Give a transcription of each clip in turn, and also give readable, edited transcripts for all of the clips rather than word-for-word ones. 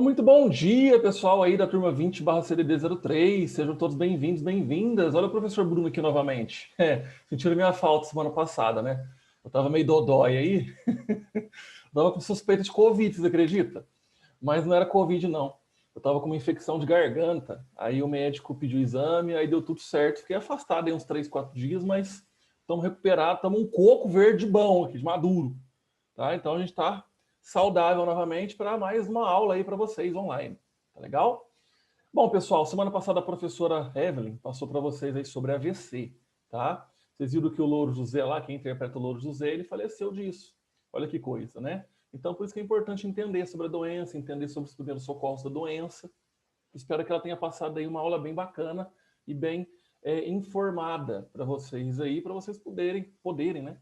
Muito bom dia, pessoal aí da turma 20/CDD03. Sejam todos bem-vindos, bem-vindas. Olha o professor Bruno aqui novamente. Sentiram minha falta semana passada, né? Eu tava meio dodói aí. Tava com suspeita de Covid, vocês acreditam? Mas não era Covid, não. Eu tava com uma infecção de garganta. Aí o médico pediu o exame, aí deu tudo certo. Fiquei afastado aí uns 3, 4 dias, mas estamos recuperados. Estamos um coco verde bom aqui, de maduro. Tá? Então a gente está saudável novamente para mais uma aula aí para vocês online. Tá legal? Bom, pessoal, semana passada a professora Evelyn passou para vocês aí sobre AVC, tá? Vocês viram que o Louro José lá, quem interpreta o Louro José, ele faleceu disso. Olha que coisa, né? Então, por isso que é importante entender sobre a doença, entender sobre os primeiros socorros da doença. Espero que ela tenha passado aí uma aula bem bacana e bem informada para vocês aí, para vocês poderem, né?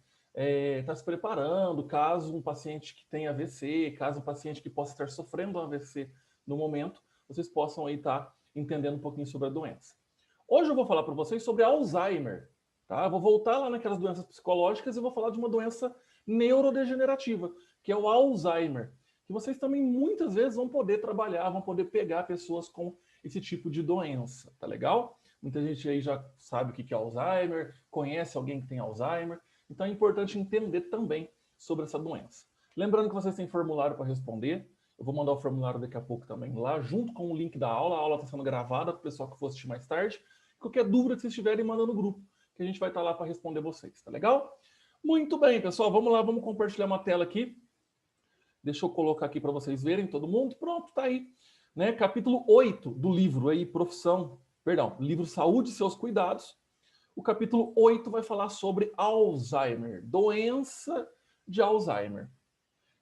Tá se preparando, caso um paciente que tenha AVC, caso um paciente que possa estar sofrendo um AVC no momento, vocês possam aí estar entendendo um pouquinho sobre a doença. Hoje eu vou falar para vocês sobre Alzheimer, tá? Eu vou voltar lá naquelas doenças psicológicas e vou falar de uma doença neurodegenerativa, que é o Alzheimer, que vocês também muitas vezes vão poder trabalhar, vão poder pegar pessoas com esse tipo de doença, tá legal? Muita gente aí já sabe o que é Alzheimer, conhece alguém que tem Alzheimer, então é importante entender também sobre essa doença. Lembrando que vocês têm formulário para responder, eu vou mandar o formulário daqui a pouco também lá, junto com o link da aula. A aula está sendo gravada para o pessoal que for assistir mais tarde. Qualquer dúvida que vocês tiverem, manda no grupo, que a gente vai estar lá para responder vocês, tá legal? Muito bem, pessoal, vamos lá, vamos compartilhar uma tela aqui. Deixa eu colocar aqui para vocês verem, todo mundo. Pronto, tá aí. Né? Capítulo 8 do livro aí, livro Saúde e Seus Cuidados. O capítulo 8 vai falar sobre Alzheimer, doença de Alzheimer.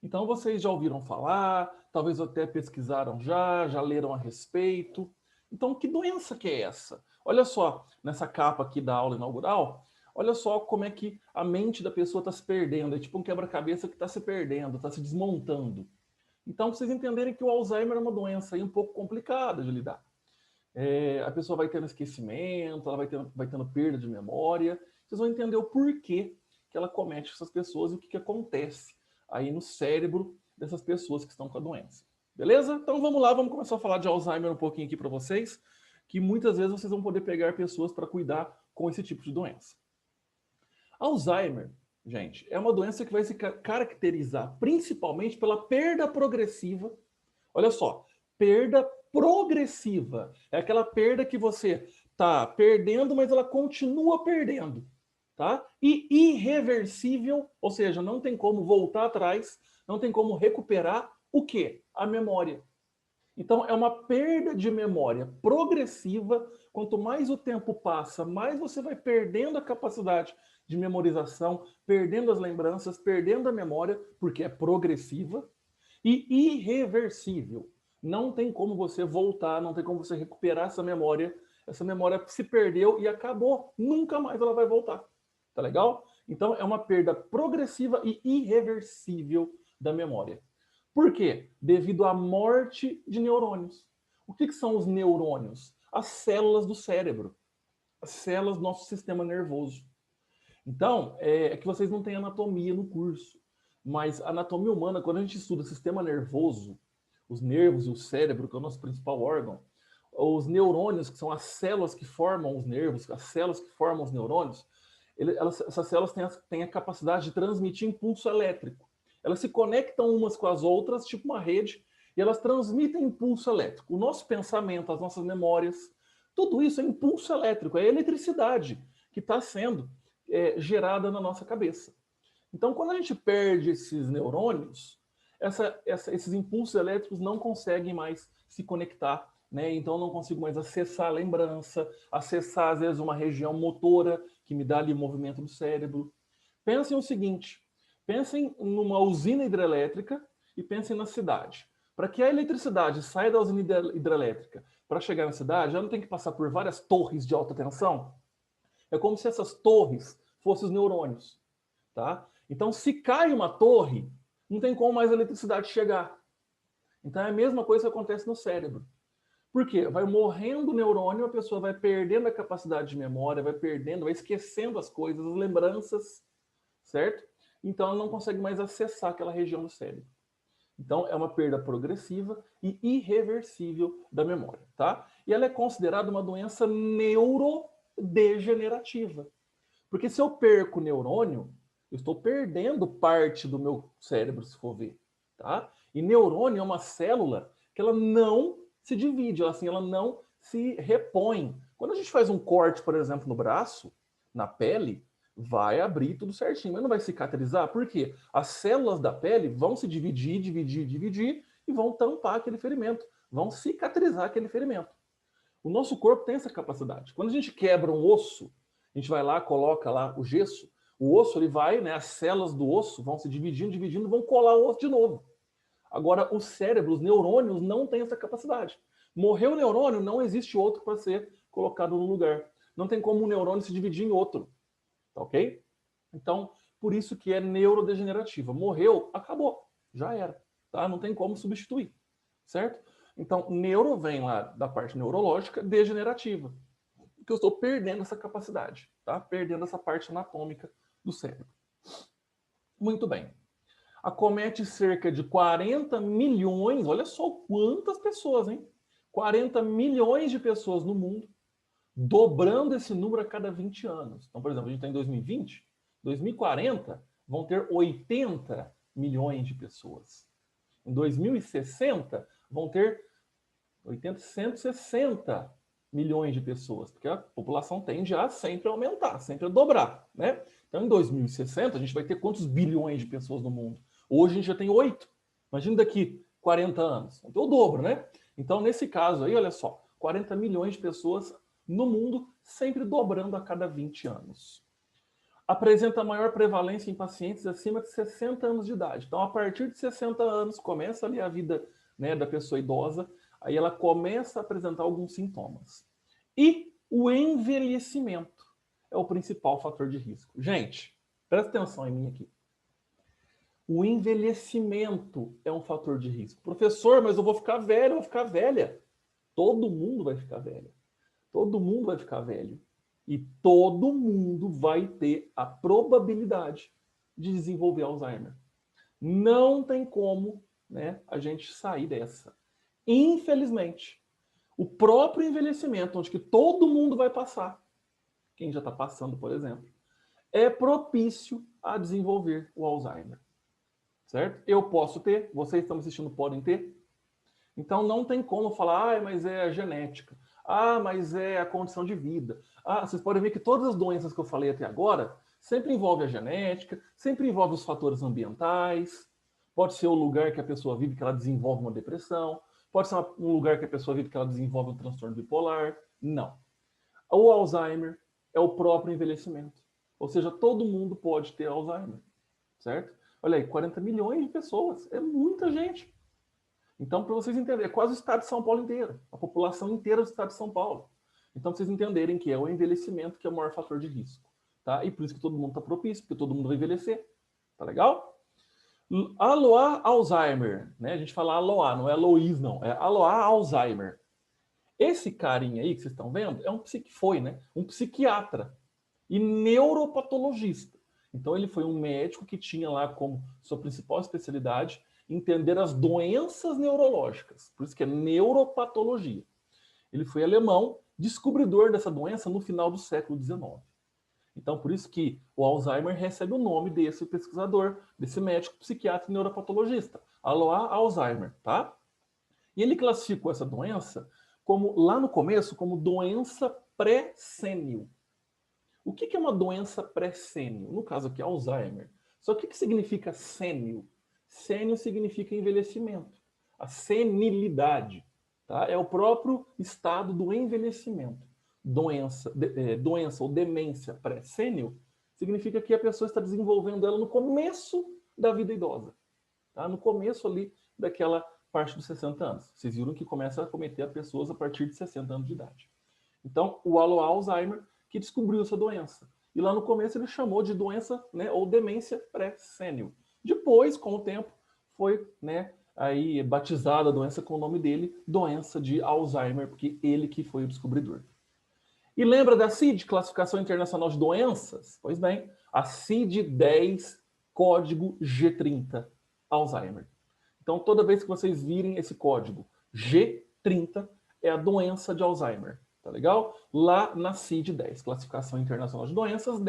Então vocês já ouviram falar, talvez até pesquisaram já leram a respeito. Então que doença que é essa? Olha só, nessa capa aqui da aula inaugural, olha só como é que a mente da pessoa está se perdendo. É tipo um quebra-cabeça que está se perdendo, está se desmontando. Então, pra vocês entenderem que o Alzheimer é uma doença aí um pouco complicada de lidar. A pessoa vai tendo esquecimento, ela vai tendo perda de memória. Vocês vão entender o porquê que ela comete essas pessoas e o que acontece aí no cérebro dessas pessoas que estão com a doença. Beleza? Então vamos lá, vamos começar a falar de Alzheimer um pouquinho aqui para vocês, que muitas vezes vocês vão poder pegar pessoas para cuidar com esse tipo de doença. Alzheimer, gente, é uma doença que vai se caracterizar principalmente pela perda progressiva. Olha só, perda progressiva. É aquela perda que você está perdendo, mas ela continua perdendo. Tá? E irreversível, ou seja, não tem como voltar atrás, não tem como recuperar o quê? A memória. Então, é uma perda de memória progressiva. Quanto mais o tempo passa, mais você vai perdendo a capacidade de memorização, perdendo as lembranças, perdendo a memória, porque é progressiva e irreversível. Não tem como você voltar, não tem como você recuperar essa memória. Essa memória se perdeu e acabou. Nunca mais ela vai voltar. Tá legal? Então, é uma perda progressiva e irreversível da memória. Por quê? Devido à morte de neurônios. O que são os neurônios? As células do cérebro, as células do nosso sistema nervoso. Então, é que vocês não têm anatomia no curso, mas a anatomia humana, quando a gente estuda sistema nervoso, os nervos e o cérebro, que é o nosso principal órgão, os neurônios, que são as células que formam os nervos, as células que formam os neurônios, essas células têm a capacidade de transmitir impulso elétrico. Elas se conectam umas com as outras, tipo uma rede, e elas transmitem impulso elétrico. O nosso pensamento, as nossas memórias, tudo isso é impulso elétrico, é eletricidade que está sendo gerada na nossa cabeça. Então, quando a gente perde esses neurônios, esses impulsos elétricos não conseguem mais se conectar, né? Então, eu não consigo mais acessar a lembrança, acessar, às vezes, uma região motora que me dá ali o movimento do cérebro. Pensem o seguinte, pensem numa usina hidrelétrica e pensem na cidade. Para que a eletricidade saia da usina hidrelétrica para chegar na cidade, ela não tem que passar por várias torres de alta tensão? É como se essas torres fossem os neurônios, tá? Então, se cai uma torre, não tem como mais a eletricidade chegar. Então, é a mesma coisa que acontece no cérebro. Por quê? Vai morrendo o neurônio, a pessoa vai perdendo a capacidade de memória, vai perdendo, vai esquecendo as coisas, as lembranças, certo? Então, ela não consegue mais acessar aquela região do cérebro. Então, é uma perda progressiva e irreversível da memória, tá? E ela é considerada uma doença neurodegenerativa. Porque se eu perco o neurônio, eu estou perdendo parte do meu cérebro, se for ver, tá? E neurônio é uma célula que ela não se divide, ela não se repõe. Quando a gente faz um corte, por exemplo, no braço, na pele, vai abrir tudo certinho, mas não vai cicatrizar. Por quê? As células da pele vão se dividir e vão tampar aquele ferimento, vão cicatrizar aquele ferimento. O nosso corpo tem essa capacidade. Quando a gente quebra um osso, a gente vai lá, coloca lá o gesso, o osso ele vai, né, as células do osso vão se dividindo, vão colar o osso de novo. Agora, o cérebro, os neurônios não têm essa capacidade. Morreu o neurônio, não existe outro para ser colocado no lugar. Não tem como um neurônio se dividir em outro. Tá ok? Então, por isso que é neurodegenerativa. Morreu, acabou. Já era. Tá? Não tem como substituir. Certo? Então, neuro vem lá da parte neurológica degenerativa. Porque eu estou perdendo essa capacidade. Tá? Perdendo essa parte anatômica do cérebro. Muito bem. Acomete cerca de 40 milhões, olha só quantas pessoas, hein? 40 milhões de pessoas no mundo, dobrando esse número a cada 20 anos. Então, por exemplo, a gente está em 2020, 2040 vão ter 80 milhões de pessoas. Em 2060 vão ter 160 milhões de pessoas, porque a população tende a sempre aumentar, sempre a dobrar, né? Então, em 2060, a gente vai ter quantos bilhões de pessoas no mundo? Hoje a gente já tem 8. Imagina daqui 40 anos. Então, o dobro, né? Então, nesse caso aí, olha só, 40 milhões de pessoas no mundo, sempre dobrando a cada 20 anos. Apresenta maior prevalência em pacientes acima de 60 anos de idade. Então, a partir de 60 anos, começa ali a vida, né, da pessoa idosa, aí ela começa a apresentar alguns sintomas. E o envelhecimento é o principal fator de risco. Gente, presta atenção em mim aqui. O envelhecimento é um fator de risco. Professor, mas eu vou ficar velho, eu vou ficar velha. Todo mundo vai ficar velho. Todo mundo vai ficar velho. E todo mundo vai ter a probabilidade de desenvolver Alzheimer. Não tem como, né, a gente sair dessa. Infelizmente, o próprio envelhecimento, onde que todo mundo vai passar, quem já está passando, por exemplo, é propício a desenvolver o Alzheimer. Certo? Eu posso ter, vocês que estão assistindo podem ter. Então não tem como falar, mas é a genética. Mas é a condição de vida. Vocês podem ver que todas as doenças que eu falei até agora sempre envolvem a genética, sempre envolvem os fatores ambientais. Pode ser o lugar que a pessoa vive que ela desenvolve uma depressão. Pode ser um lugar que a pessoa vive que ela desenvolve um transtorno bipolar. Não. O Alzheimer é o próprio envelhecimento. Ou seja, todo mundo pode ter Alzheimer. Certo? Olha aí, 40 milhões de pessoas. É muita gente. Então, para vocês entenderem, é quase o estado de São Paulo inteiro. A população inteira do estado de São Paulo. Então, para vocês entenderem que é o envelhecimento que é o maior fator de risco. Tá? E por isso que todo mundo está propício, porque todo mundo vai envelhecer. Tá legal? Aloá Alzheimer. Né? A gente fala Aloá, não é Aloís, não. É Aloá Alzheimer. Esse carinha aí que vocês estão vendo é um psiquiatra e neuropatologista. Então, ele foi um médico que tinha lá como sua principal especialidade entender as doenças neurológicas. Por isso que é neuropatologia. Ele foi alemão, descobridor dessa doença no final do século XIX. Então, por isso que o Alzheimer recebe o nome desse pesquisador, desse médico psiquiatra e neuropatologista. Aloá Alzheimer, tá? E ele classificou essa doença como, lá no começo, como doença pré-sênil. O que é uma doença pré-sênil? No caso aqui, Alzheimer. Só que o que significa sênil? Sênil significa envelhecimento. A senilidade, tá? É o próprio estado do envelhecimento. Doença ou demência pré-sênil significa que a pessoa está desenvolvendo ela no começo da vida idosa. Tá? No começo ali daquela parte dos 60 anos. Vocês viram que começa a acometer as pessoas a partir de 60 anos de idade. Então, o Aloá Alzheimer que descobriu essa doença. E lá no começo ele chamou de doença, né, ou demência pré-sênil. Depois, com o tempo, foi, né, aí batizada a doença com o nome dele, doença de Alzheimer, porque ele que foi o descobridor. E lembra da CID, Classificação Internacional de Doenças? Pois bem, a CID-10, código G30, Alzheimer. Então, toda vez que vocês virem esse código G30, é a doença de Alzheimer, tá legal? Lá na CID-10, Classificação Internacional de Doenças,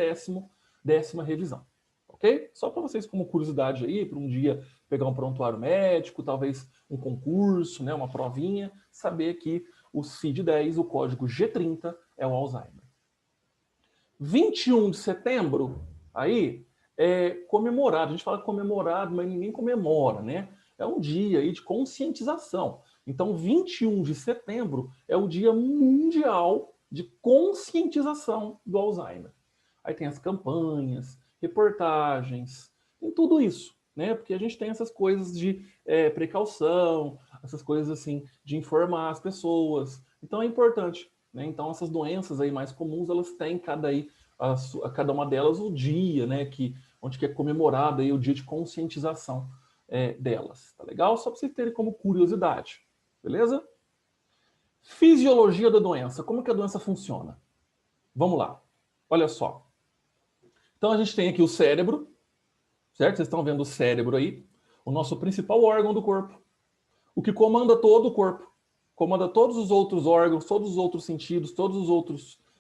décima revisão, ok? Só para vocês, como curiosidade aí, para um dia pegar um prontuário médico, talvez um concurso, né, uma provinha, saber que o CID-10, o código G30, é o Alzheimer. 21 de setembro, aí, é comemorado. A gente fala comemorado, mas ninguém comemora, né? É um dia aí de conscientização. Então, 21 de setembro é o Dia Mundial de Conscientização do Alzheimer. Aí tem as campanhas, reportagens, tem tudo isso, né? Porque a gente tem essas coisas de precaução, essas coisas assim de informar as pessoas. Então é importante, né? Então essas doenças aí mais comuns, elas têm cada uma delas o dia, né? Onde que é comemorado aí o dia de conscientização delas, tá legal? Só para vocês terem como curiosidade, beleza? Fisiologia da doença, como que a doença funciona? Vamos lá, olha só. Então a gente tem aqui o cérebro, certo? Vocês estão vendo o cérebro aí, o nosso principal órgão do corpo, o que comanda todo o corpo, comanda todos os outros órgãos, todos os outros sentidos, as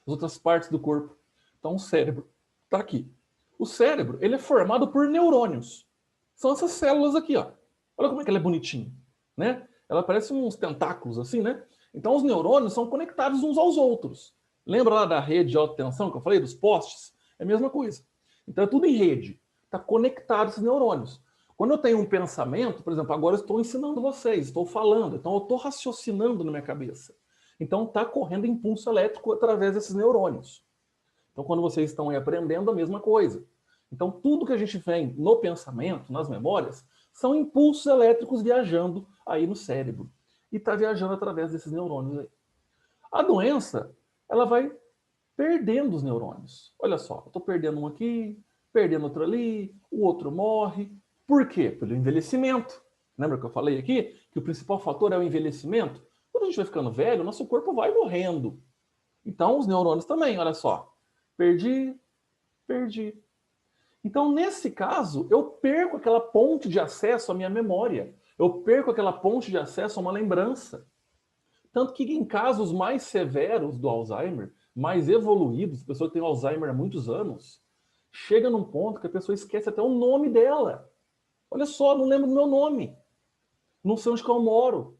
outras partes do corpo. Então o cérebro está aqui. O cérebro, ele é formado por neurônios. São essas células aqui, ó. Olha como é que ela é bonitinha, né? Ela parece uns tentáculos assim, né? Então os neurônios são conectados uns aos outros. Lembra lá da rede de alta tensão que eu falei, dos postes? É a mesma coisa. Então é tudo em rede. Está conectado esses neurônios. Quando eu tenho um pensamento, por exemplo, agora eu estou ensinando vocês, estou falando, então eu estou raciocinando na minha cabeça. Então está correndo impulso elétrico através desses neurônios. Então quando vocês estão aí aprendendo, a mesma coisa. Então tudo que a gente vem no pensamento, nas memórias, são impulsos elétricos viajando aí no cérebro. E está viajando através desses neurônios aí. A doença, ela vai perdendo os neurônios. Olha só, eu estou perdendo um aqui, perdendo outro ali, o outro morre. Por quê? Pelo envelhecimento. Lembra que eu falei aqui que o principal fator é o envelhecimento? Quando a gente vai ficando velho, nosso corpo vai morrendo. Então, os neurônios também, olha só. Perdi. Então, nesse caso, eu perco aquela ponte de acesso à minha memória. Eu perco aquela ponte de acesso a uma lembrança. Tanto que em casos mais severos do Alzheimer, mais evoluídos, pessoa que tem Alzheimer há muitos anos, chega num ponto que a pessoa esquece até o nome dela. Olha só, não lembro do meu nome. Não sei onde que eu moro.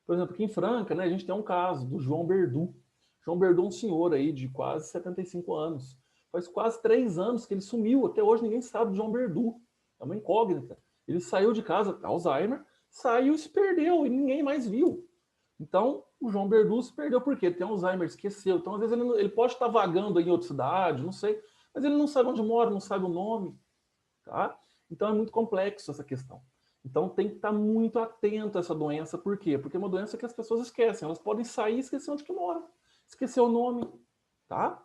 Por exemplo, aqui em Franca, né, a gente tem um caso do João Berdu. João Berdu é um senhor aí de quase 75 anos. Faz quase 3 anos que ele sumiu. Até hoje ninguém sabe do João Berdu. É uma incógnita. Ele saiu de casa, Alzheimer, saiu e se perdeu e ninguém mais viu. Então, o João Berdu se perdeu por quê? Ele tem Alzheimer, esqueceu. Então, às vezes, ele pode estar vagando em outra cidade, não sei, mas ele não sabe onde mora, não sabe o nome. Tá? Então, é muito complexo essa questão. Então, tem que estar muito atento a essa doença. Por quê? Porque é uma doença que as pessoas esquecem. Elas podem sair e esquecer onde que mora. Esquecer o nome. Tá?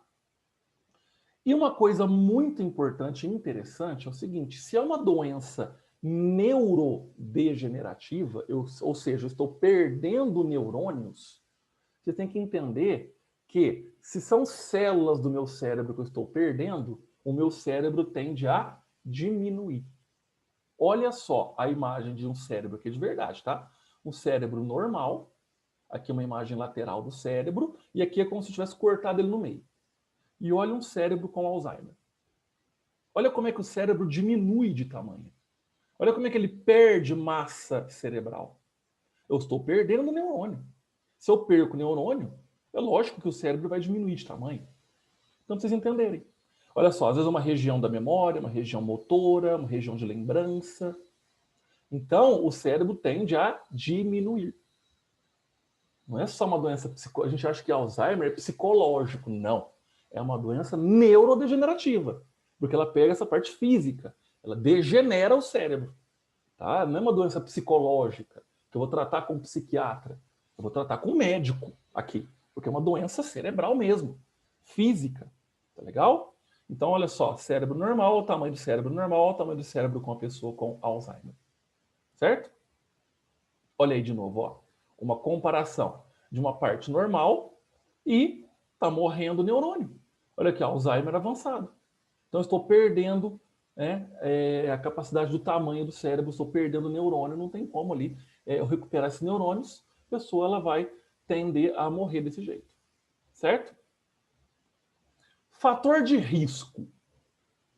E uma coisa muito importante e interessante é o seguinte, se é uma doença neurodegenerativa, ou seja, eu estou perdendo neurônios, você tem que entender que se são células do meu cérebro que eu estou perdendo, o meu cérebro tende a diminuir. Olha só a imagem de um cérebro aqui de verdade, tá? Um cérebro normal, aqui uma imagem lateral do cérebro, e aqui é como se tivesse cortado ele no meio. E olha um cérebro com Alzheimer. Olha como é que o cérebro diminui de tamanho. Olha como é que ele perde massa cerebral. Eu estou perdendo neurônio. Se eu perco neurônio, é lógico que o cérebro vai diminuir de tamanho. Então, pra vocês entenderem. Olha só, às vezes é uma região da memória, uma região motora, uma região de lembrança. Então, o cérebro tende a diminuir. Não é só uma doença psicológica. A gente acha que Alzheimer é psicológico. Não. É uma doença neurodegenerativa. Porque ela pega essa parte física. Ela degenera o cérebro. Tá? Não é uma doença psicológica que eu vou tratar com um psiquiatra. Eu vou tratar com um médico aqui. Porque é uma doença cerebral mesmo. Física. Tá legal? Então, olha só. Cérebro normal, o tamanho do cérebro normal, o tamanho do cérebro com a pessoa com Alzheimer. Certo? Olha aí de novo, ó. Uma comparação de uma parte normal e está morrendo o neurônio. Olha aqui, Alzheimer avançado. Então, eu estou perdendo né? A capacidade do tamanho do cérebro, estou perdendo neurônio, não tem como ali eu recuperar esses neurônios, a pessoa ela vai tender a morrer desse jeito, certo? Fator de risco.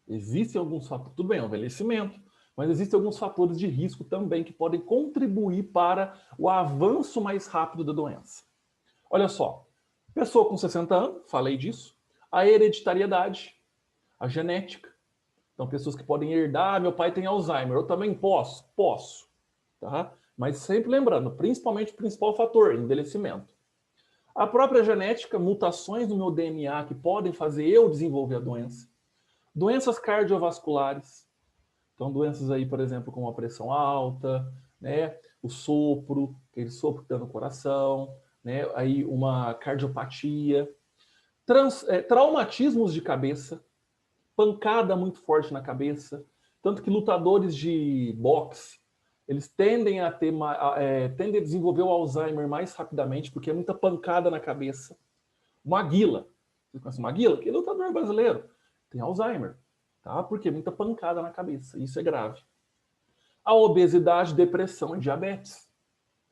Existem alguns fatores, tudo bem, é um envelhecimento, mas existem alguns fatores de risco também que podem contribuir para o avanço mais rápido da doença. Olha só, pessoa com 60 anos, falei disso, a hereditariedade, a genética. Então, pessoas que podem herdar, meu pai tem Alzheimer, eu também posso? Posso. Tá? Mas sempre lembrando, principalmente o principal fator, envelhecimento. A própria genética, mutações no meu DNA que podem fazer eu desenvolver a doença. Doenças cardiovasculares, então doenças aí, por exemplo, como a pressão alta, né, o sopro, aquele sopro que dá no coração, né, aí uma cardiopatia, traumatismos de cabeça, pancada muito forte na cabeça, tanto que lutadores de boxe, eles tendem a tendem a desenvolver o Alzheimer mais rapidamente, porque é muita pancada na cabeça. Maguila, você conhece o Maguila? Que é lutador brasileiro, tem Alzheimer, tá? Porque é muita pancada na cabeça, isso é grave. A obesidade, depressão e diabetes.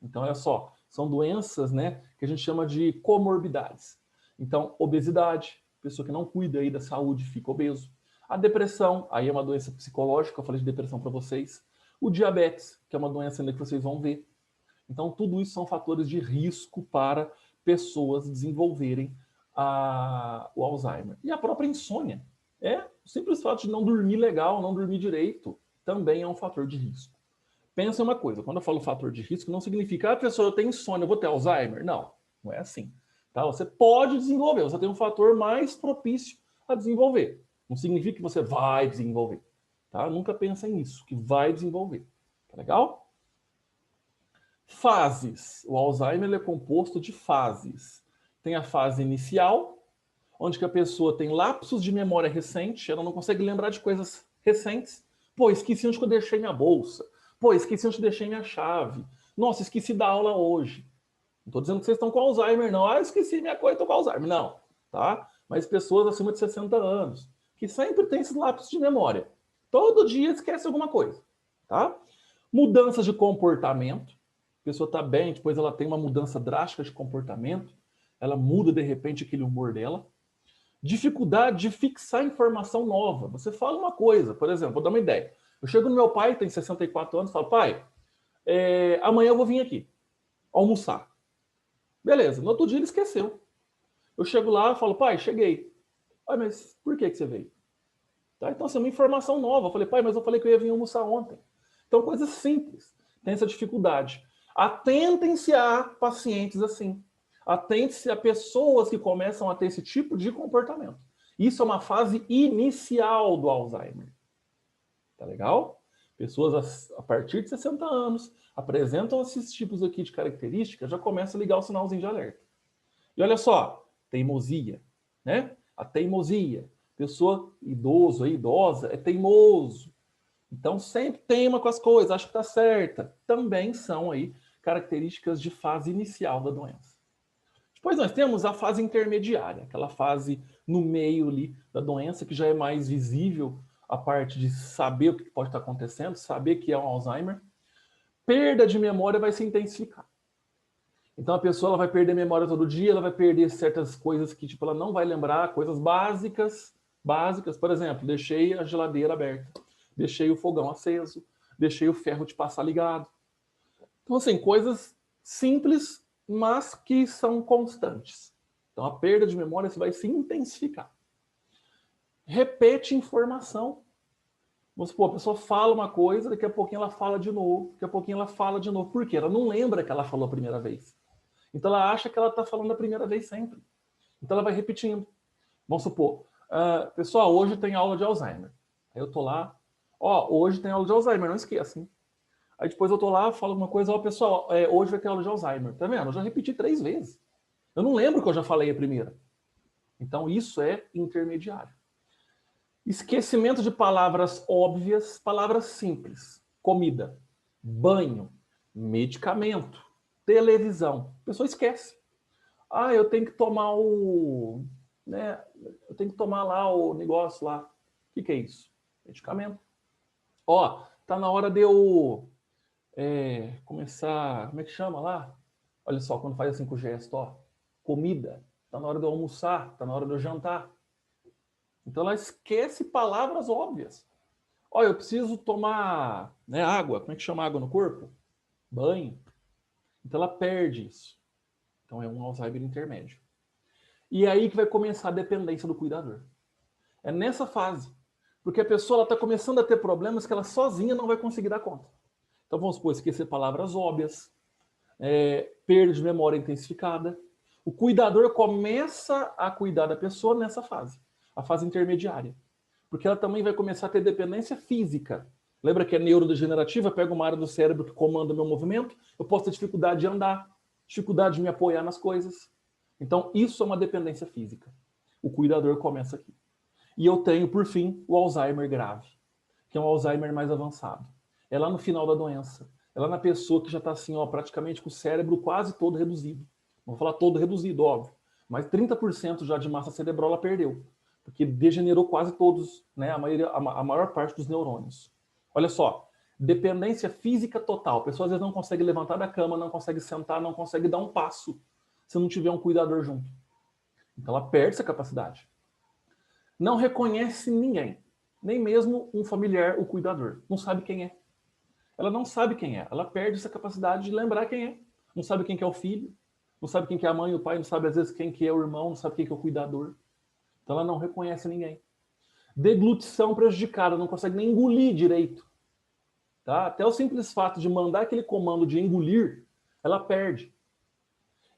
Então, olha só, são doenças, né, que a gente chama de comorbidades. Então, obesidade, pessoa que não cuida aí da saúde fica obeso. A depressão, aí é uma doença psicológica, eu falei de depressão para vocês. O diabetes, que é uma doença ainda que vocês vão ver. Então, tudo isso são fatores de risco para pessoas desenvolverem o Alzheimer. E a própria insônia. O simples fato de não dormir legal, não dormir direito, também é um fator de risco. Pensa uma coisa, quando eu falo fator de risco, não significa, pessoa tem insônia, eu vou ter Alzheimer. Não, não é assim. Tá? Você pode desenvolver, você tem um fator mais propício a desenvolver. Não significa que você vai desenvolver. Tá? Nunca pensa nisso, que vai desenvolver. Tá legal? Fases. O Alzheimer é composto de fases. Tem a fase inicial, onde que a pessoa tem lapsos de memória recente, ela não consegue lembrar de coisas recentes. Pô, esqueci onde que eu deixei minha bolsa. Pô, esqueci onde eu deixei minha chave. Nossa, esqueci da aula hoje. Não estou dizendo que vocês estão com Alzheimer, não. Esqueci minha coisa, estou com Alzheimer. Não, tá? Mas pessoas acima de 60 anos, que sempre têm esses lapsos de memória. Todo dia esquece alguma coisa, tá? Mudanças de comportamento. A pessoa está bem, depois ela tem uma mudança drástica de comportamento. Ela muda, de repente, aquele humor dela. Dificuldade de fixar informação nova. Você fala uma coisa, por exemplo, vou dar uma ideia. Eu chego no meu pai, tem 64 anos, falo, pai, amanhã eu vou vir aqui almoçar. Beleza, no outro dia ele esqueceu. Eu chego lá e falo, pai, cheguei. Pai, mas por que você veio? Tá? Então, assim, é uma informação nova. Eu falei, pai, mas eu falei que eu ia vir almoçar ontem. Então, coisas simples. Tem essa dificuldade. Atentem-se a pacientes assim. Atente-se a pessoas que começam a ter esse tipo de comportamento. Isso é uma fase inicial do Alzheimer. Tá legal? Pessoas a partir de 60 anos apresentam esses tipos aqui de características, já começa a ligar o sinalzinho de alerta. E olha só, teimosia, né? A teimosia. Pessoa idoso, idosa, é teimoso. Então sempre teima com as coisas, acha que está certa. Também são aí características de fase inicial da doença. Depois nós temos a fase intermediária, aquela fase no meio ali da doença, que já é mais visível a parte de saber o que pode estar acontecendo, saber que é um Alzheimer. Perda de memória vai se intensificar. Então a pessoa ela vai perder memória todo dia, ela vai perder certas coisas que tipo, ela não vai lembrar, coisas básicas. Por exemplo, deixei a geladeira aberta, deixei o fogão aceso, deixei o ferro de passar ligado. Então, assim, coisas simples, mas que são constantes. Então, a perda de memória vai se intensificar. Repete informação. Vamos supor, a pessoa fala uma coisa, daqui a pouquinho ela fala de novo, daqui a pouquinho ela fala de novo. Por quê? Ela não lembra que ela falou a primeira vez. Então, ela acha que ela está falando a primeira vez sempre. Então, ela vai repetindo. Vamos supor, pessoal, hoje tem aula de Alzheimer. Aí eu estou lá, hoje tem aula de Alzheimer, não esqueça, hein? Aí depois eu tô lá, falo uma coisa, pessoal, hoje vai ter aula de Alzheimer. Tá vendo? Eu já repeti 3 vezes. Eu não lembro que eu já falei a primeira. Então isso é intermediário. Esquecimento de palavras óbvias, palavras simples. Comida, banho, medicamento, televisão. A pessoa esquece. Eu tenho que tomar eu tenho que tomar lá o negócio lá. O que é isso? Medicamento. Ó, tá na hora de eu começar, como é que chama lá? Olha só, quando faz assim com o gesto, ó, comida. Tá na hora de eu almoçar, tá na hora de eu jantar. Então ela esquece palavras óbvias. Ó, eu preciso tomar, né, água. Como é que chama água no corpo? Banho. Então ela perde isso. Então é um Alzheimer intermédio. E é aí que vai começar a dependência do cuidador. É nessa fase. Porque a pessoa está começando a ter problemas que ela sozinha não vai conseguir dar conta. Então vamos supor, esquecer palavras óbvias, perda de memória intensificada. O cuidador começa a cuidar da pessoa nessa fase, a fase intermediária. Porque ela também vai começar a ter dependência física. Lembra que é neurodegenerativa? Pega uma área do cérebro que comanda o meu movimento, eu posso ter dificuldade de andar, dificuldade de me apoiar nas coisas. Então, isso é uma dependência física. O cuidador começa aqui. E eu tenho, por fim, o Alzheimer grave, que é um Alzheimer mais avançado. É lá no final da doença. É lá na pessoa que já está assim, ó, praticamente com o cérebro quase todo reduzido. Não vou falar todo reduzido, óbvio. Mas 30% já de massa cerebral ela perdeu. Porque degenerou quase todos, né, a maior parte dos neurônios. Olha só, dependência física total. A pessoa às vezes não consegue levantar da cama, não consegue sentar, não consegue dar um passo se não tiver um cuidador junto. Então ela perde essa capacidade. Não reconhece ninguém, nem mesmo um familiar, o cuidador. Não sabe quem é. Ela não sabe quem é. Ela perde essa capacidade de lembrar quem é. Não sabe quem que é o filho, não sabe quem que é a mãe e o pai, não sabe às vezes quem que é o irmão, não sabe quem que é o cuidador. Então ela não reconhece ninguém. Deglutição prejudicada, não consegue nem engolir direito. Tá? Até o simples fato de mandar aquele comando de engolir, ela perde.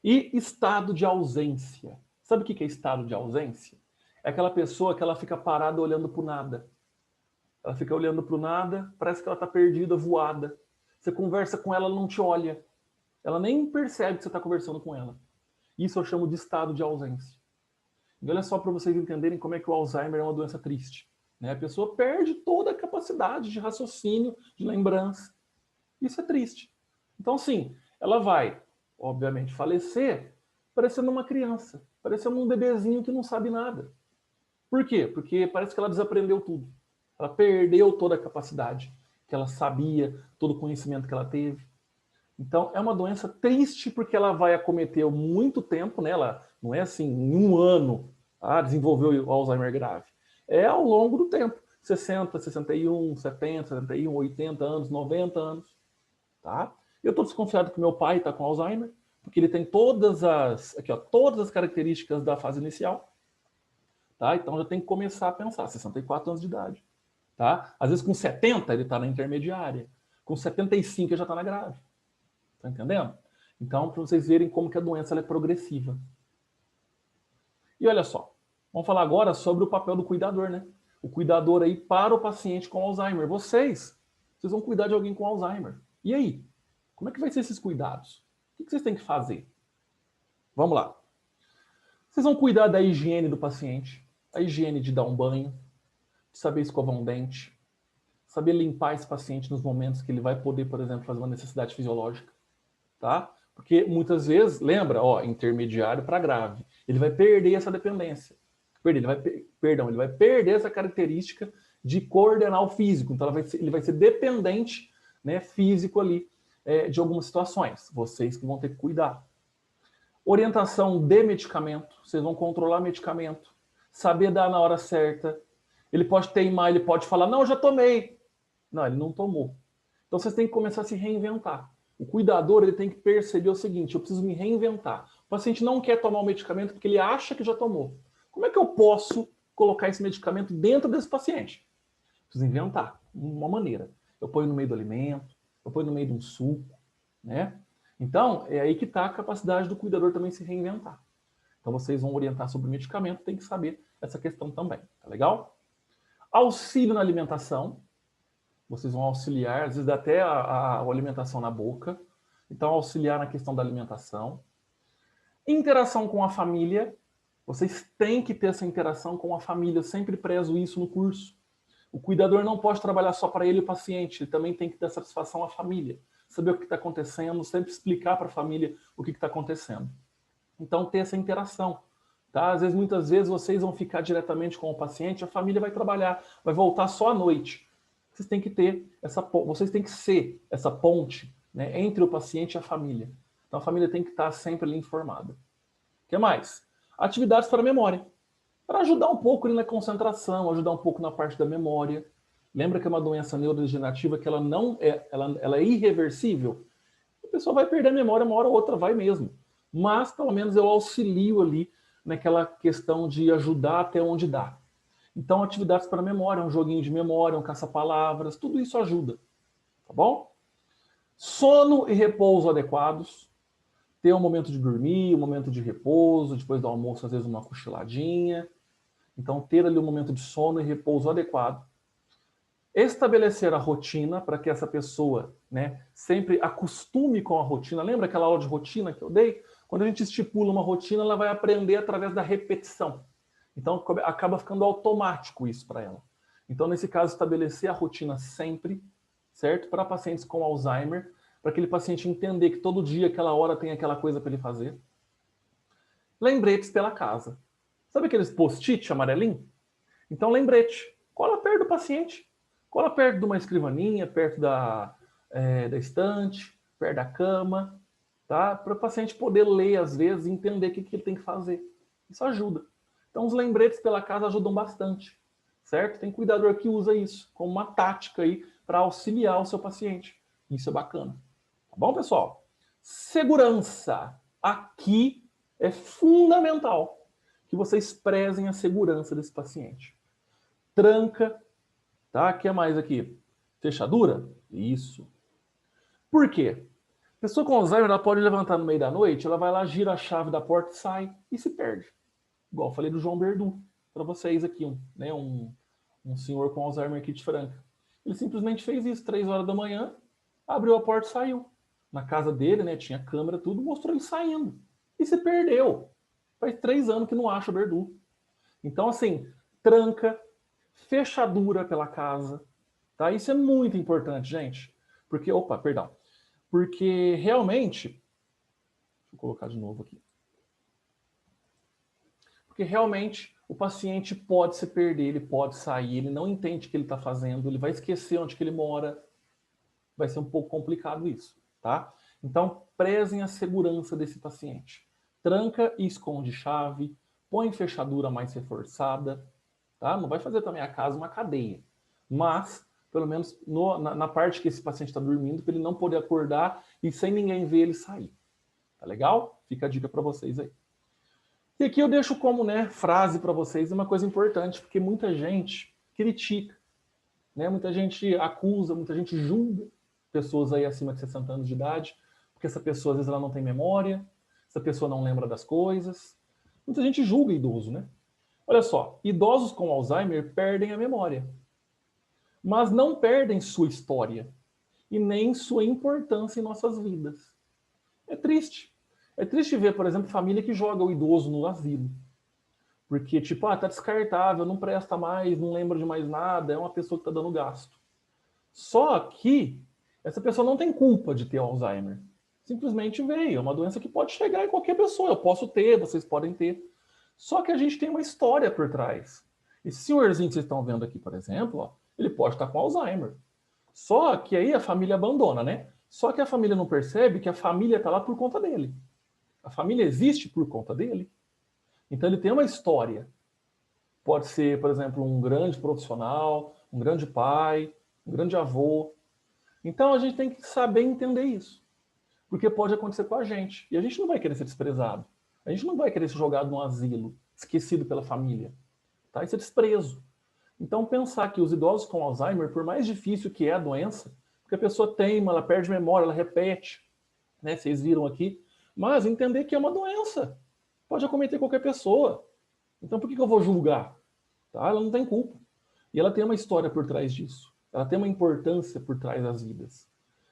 E estado de ausência. Sabe o que é estado de ausência? É aquela pessoa que ela fica parada olhando para o nada. Ela fica olhando para o nada, parece que ela está perdida, voada. Você conversa com ela, ela não te olha. Ela nem percebe que você está conversando com ela. Isso eu chamo de estado de ausência. E olha só para vocês entenderem como é que o Alzheimer é uma doença triste. Né? A pessoa perde toda a capacidade de raciocínio, de lembrança. Isso é triste. Então, sim, ela vai, obviamente, falecer parecendo uma criança, parecendo um bebezinho que não sabe nada. Por quê? Porque parece que ela desaprendeu tudo. Ela perdeu toda a capacidade que ela sabia, todo o conhecimento que ela teve. Então, é uma doença triste porque ela vai acometer muito tempo, né? Ela não é assim, em um ano, desenvolveu o Alzheimer grave. É ao longo do tempo. 60, 61, 70, 71, 80 anos, 90 anos. Tá? Eu estou desconfiado que meu pai está com Alzheimer, porque ele tem todas as características da fase inicial. Tá? Então já tem que começar a pensar, 64 anos de idade. Tá? Às vezes com 70 ele está na intermediária, com 75 ele já está na grave. Tá entendendo? Então, para vocês verem como que a doença é progressiva. E olha só, vamos falar agora sobre o papel do cuidador, né? O cuidador aí para o paciente com Alzheimer. Vocês vão cuidar de alguém com Alzheimer. E aí? Como é que vai ser esses cuidados? O que vocês têm que fazer? Vamos lá. Vocês vão cuidar da higiene do paciente, a higiene de dar um banho, de saber escovar um dente, saber limpar esse paciente nos momentos que ele vai poder, por exemplo, fazer uma necessidade fisiológica, tá? Porque muitas vezes, lembra, ó, intermediário para grave, ele vai perder essa dependência. Ele vai perder essa característica de coordenar o físico. Então ele vai ser dependente, né, físico ali, de algumas situações. Vocês que vão ter que cuidar. Orientação de medicamento, vocês vão controlar medicamento, saber dar na hora certa. Ele pode teimar, ele pode falar, não, eu já tomei. Não, ele não tomou. Então vocês têm que começar a se reinventar. O cuidador ele tem que perceber o seguinte, eu preciso me reinventar. O paciente não quer tomar o medicamento porque ele acha que já tomou. Como é que eu posso colocar esse medicamento dentro desse paciente? Preciso inventar uma maneira. Eu ponho no meio do alimento, eu ponho no meio de um suco, né? Então, é aí que está a capacidade do cuidador também se reinventar. Então, vocês vão orientar sobre o medicamento, tem que saber essa questão também, tá legal? Auxílio na alimentação. Vocês vão auxiliar, às vezes dá até a alimentação na boca. Então, auxiliar na questão da alimentação. Interação com a família. Vocês têm que ter essa interação com a família. Eu sempre prezo isso no curso. O cuidador não pode trabalhar só para ele e o paciente. Ele também tem que dar satisfação à família. Saber o que está acontecendo, sempre explicar para a família o que está acontecendo. Então, ter essa interação. Tá? Muitas vezes, vocês vão ficar diretamente com o paciente, a família vai trabalhar, vai voltar só à noite. Vocês têm que ter vocês têm que ser essa ponte, né, entre o paciente e a família. Então a família tem que estar sempre ali informada. O que mais? Atividades para a memória. Para ajudar um pouco ali na concentração, ajudar um pouco na parte da memória. Lembra que é uma doença neurodegenerativa que ela é irreversível? A pessoa vai perder a memória, uma hora ou outra vai mesmo. Mas, pelo menos, eu auxilio ali naquela questão de ajudar até onde dá. Então, atividades para a memória, um joguinho de memória, um caça-palavras, tudo isso ajuda. Tá bom? Sono e repouso adequados. Ter um momento de dormir, um momento de repouso, depois do almoço, às vezes uma cochiladinha. Então, ter ali um momento de sono e repouso adequado. Estabelecer a rotina para que essa pessoa, né, sempre acostume com a rotina. Lembra aquela aula de rotina que eu dei? Quando a gente estipula uma rotina, ela vai aprender através da repetição. Então, acaba ficando automático isso para ela. Então, nesse caso, estabelecer a rotina sempre, certo? Para pacientes com Alzheimer, para aquele paciente entender que todo dia, aquela hora, tem aquela coisa para ele fazer. Lembretes pela casa. Sabe aqueles post-it amarelinho? Então, lembrete. Cola perto do paciente. Cola perto de uma escrivaninha, perto da estante, perto da cama, tá? Para o paciente poder ler, às vezes, e entender o que ele tem que fazer. Isso ajuda. Então, os lembretes pela casa ajudam bastante, certo? Tem cuidador que usa isso como uma tática aí para auxiliar o seu paciente. Isso é bacana. Tá bom, pessoal? Segurança. Aqui é fundamental que vocês prezem a segurança desse paciente. Tranca, tá? O que é mais aqui? Fechadura? Isso. Por quê? A pessoa com Alzheimer, ela pode levantar no meio da noite, ela vai lá, gira a chave da porta e sai e se perde. Igual eu falei do João Berdu para vocês aqui, um senhor com Alzheimer aqui de Franca. Ele simplesmente fez isso, 3 horas da manhã, abriu a porta e saiu. Na casa dele, né, tinha câmera, tudo, mostrou ele saindo. E se perdeu. Faz 3 anos que não acha o Berdu. Então, assim, tranca, fechadura pela casa, tá? Isso é muito importante, gente. Porque realmente, deixa eu colocar de novo aqui. Porque realmente o paciente pode se perder, ele pode sair, ele não entende o que ele está fazendo, ele vai esquecer onde que ele mora. Vai ser um pouco complicado isso, tá? Então, prezem a segurança desse paciente. Tranca e esconde chave, põe fechadura mais reforçada, tá? Não vai fazer também a casa uma cadeia, mas pelo menos na parte que esse paciente está dormindo, para ele não poder acordar e sem ninguém ver ele sair. Tá legal? Fica a dica para vocês aí. E aqui eu deixo como, né, frase para vocês uma coisa importante, porque muita gente critica, né? Muita gente acusa, muita gente julga pessoas aí acima de 60 anos de idade, porque essa pessoa às vezes ela não tem memória, essa pessoa não lembra das coisas. Muita gente julga idoso, né? Olha só, idosos com Alzheimer perdem a memória, mas não perdem sua história e nem sua importância em nossas vidas. É triste. É triste ver, por exemplo, família que joga o idoso no asilo. Porque, tipo, tá descartável, não presta mais, não lembra de mais nada, é uma pessoa que tá dando gasto. Só que essa pessoa não tem culpa de ter Alzheimer. Simplesmente veio, é uma doença que pode chegar em qualquer pessoa. Eu posso ter, vocês podem ter. Só que a gente tem uma história por trás. Esse senhorzinho que vocês estão vendo aqui, por exemplo, ó, ele pode estar com Alzheimer. Só que aí a família abandona, né? Só que a família não percebe que a família está lá por conta dele. A família existe por conta dele. Então ele tem uma história. Pode ser, por exemplo, um grande profissional, um grande pai, um grande avô. Então a gente tem que saber entender isso. Porque pode acontecer com a gente. E a gente não vai querer ser desprezado. A gente não vai querer ser jogado num asilo, esquecido pela família. Tá? Isso é desprezo. Então pensar que os idosos com Alzheimer, por mais difícil que é a doença, porque a pessoa teima, ela perde memória, ela repete, né? Vocês viram aqui. Mas entender que é uma doença. Pode acometer qualquer pessoa. Então por que eu vou julgar? Tá? Ela não tem culpa. E ela tem uma história por trás disso. Ela tem uma importância por trás das vidas.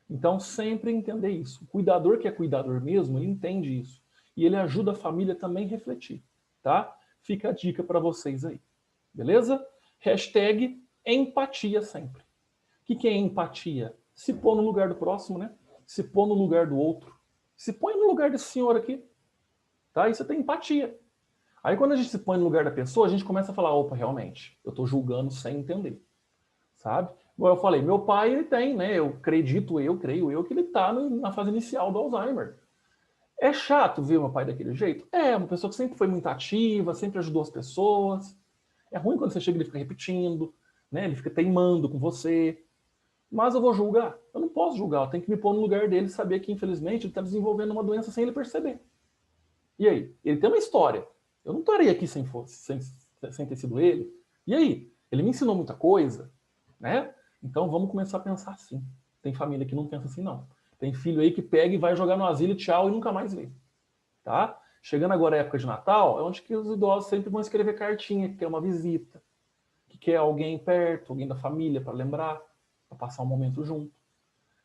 Então sempre entender isso. O cuidador que é cuidador mesmo, ele entende isso. E ele ajuda a família também a refletir. Tá? Fica a dica para vocês aí. Beleza? Hashtag empatia sempre. O que é empatia? Se pôr no lugar do próximo, né? Se pôr no lugar do outro. Se põe no lugar desse senhor aqui. Tá? Isso tem empatia. Aí quando a gente se põe no lugar da pessoa, a gente começa a falar, opa, realmente, eu estou julgando sem entender. Sabe? Igual eu falei, meu pai, ele tem, né? Creio eu, que ele tá na fase inicial do Alzheimer. É chato ver meu pai daquele jeito? É, uma pessoa que sempre foi muito ativa, sempre ajudou as pessoas. É ruim quando você chega e ele fica repetindo, né? Ele fica teimando com você. Mas eu vou julgar? Eu não posso julgar, eu tenho que me pôr no lugar dele e saber que, infelizmente, ele está desenvolvendo uma doença sem ele perceber. E aí? Ele tem uma história. Eu não estaria aqui sem ter sido ele. E aí? Ele me ensinou muita coisa, né? Então vamos começar a pensar assim. Tem família que não pensa assim, não. Tem filho aí que pega e vai jogar no asilo, tchau, e nunca mais vê. Tá? Chegando agora a época de Natal, é onde que os idosos sempre vão escrever cartinha, que quer uma visita, que quer alguém perto, alguém da família para lembrar, para passar um momento junto.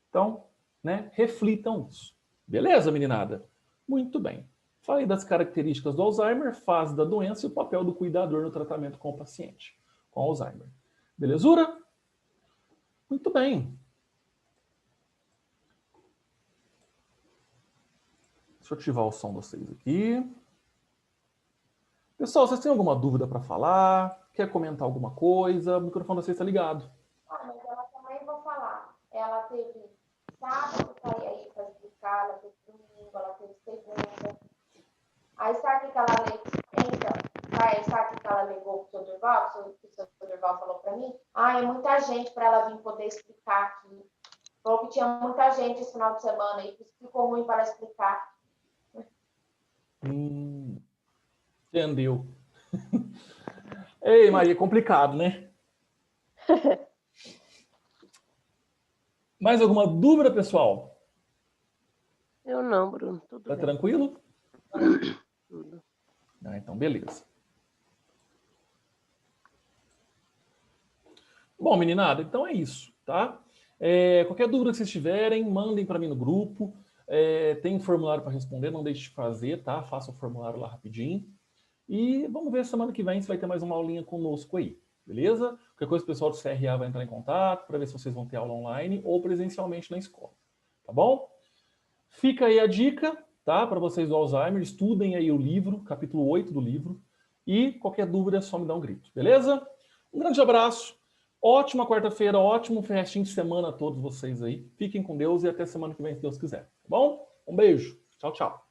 Então, né, reflitam isso. Beleza, meninada? Muito bem. Falei das características do Alzheimer, fase da doença e o papel do cuidador no tratamento com o paciente com Alzheimer. Belezura? Muito bem. Deixa eu ativar o som de vocês aqui. Pessoal, vocês têm alguma dúvida para falar? Quer comentar alguma coisa? O microfone de vocês está ligado. Ah, mas ela também vou falar. Ela teve sábado para ir aí para explicar, ela teve domingo, ela teve segunda. Aí sabe o que ela sabe o que ela ligou para o seu Durval? Que o seu Durval falou para mim? Ah, é muita gente para ela vir poder explicar aqui. Falou que tinha muita gente esse final de semana e ficou ruim para explicar. Entendeu. Ei, Maria, é complicado, né? Mais alguma dúvida, pessoal? Eu não, Bruno. Tudo Tá bem. tranquilo? Tudo. Ah, então, beleza. Bom, meninada, então é isso, tá? Qualquer dúvida que vocês tiverem, mandem para mim no grupo. Tem um formulário para responder, não deixe de fazer, tá? Faça o formulário lá rapidinho. E vamos ver semana que vem se vai ter mais uma aulinha conosco aí, beleza? Qualquer coisa o pessoal do CRA vai entrar em contato para ver se vocês vão ter aula online ou presencialmente na escola, tá bom? Fica aí a dica, tá? Para vocês do Alzheimer, estudem aí o livro, capítulo 8 do livro, e qualquer dúvida é só me dar um grito, beleza? Um grande abraço, ótima quarta-feira, ótimo restinho de semana a todos vocês aí. Fiquem com Deus e até semana que vem, se Deus quiser, tá bom? Um beijo, tchau, tchau.